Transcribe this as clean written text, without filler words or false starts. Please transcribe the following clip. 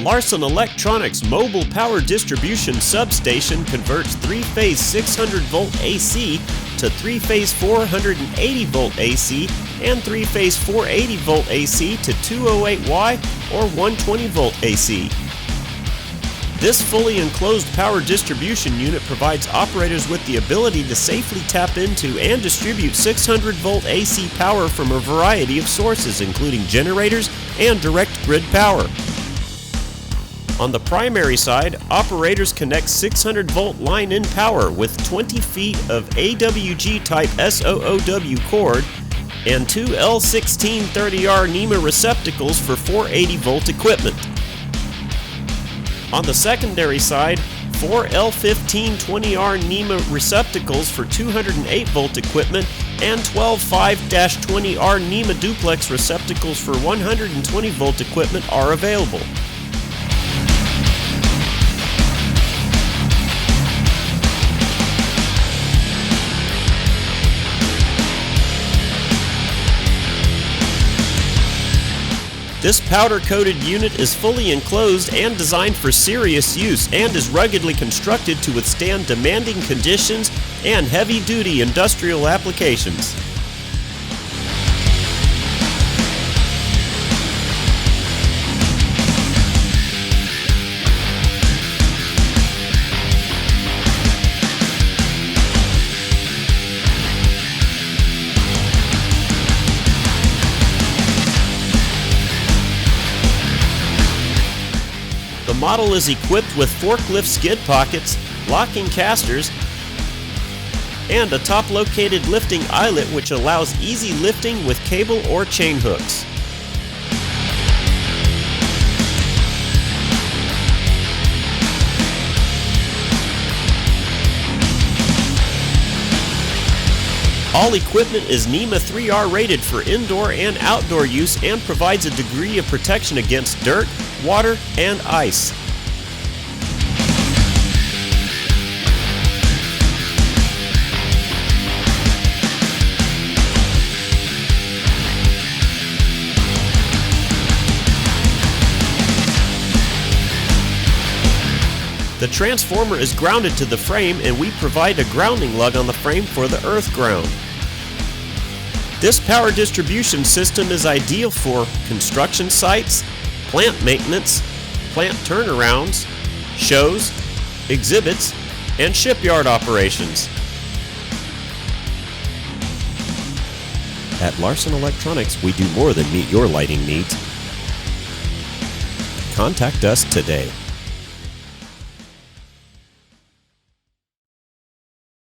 Larson Electronics mobile power distribution substation converts 3-phase 600-volt AC to 3-phase 480-volt AC and 3-phase 480-volt AC to 208Y or 120-volt AC. This fully enclosed power distribution unit provides operators with the ability to safely tap into and distribute 600-volt AC power from a variety of sources, including generators and direct grid power. On the primary side, operators connect 600-volt line-in power with 20 feet of AWG type SOOW cord and two L1630R NEMA receptacles for 480-volt equipment. On the secondary side, 4 L1520R NEMA receptacles for 208-volt equipment and 12 5-20R NEMA duplex receptacles for 120-volt equipment are available. This powder-coated unit is fully enclosed and designed for serious use and is ruggedly constructed to withstand demanding conditions and heavy-duty industrial applications. The model is equipped with forklift skid pockets, locking casters, and a top-located lifting eyelet which allows easy lifting with cable or chain hooks. All equipment is N3R rated for indoor and outdoor use and provides a degree of protection against dirt, water, and ice. The transformer is grounded to the frame, and we provide a grounding lug on the frame for the earth ground. This power distribution system is ideal for construction sites, plant maintenance, plant turnarounds, shows, exhibits, and shipyard operations. At Larson Electronics, we do more than meet your lighting needs. Contact us today.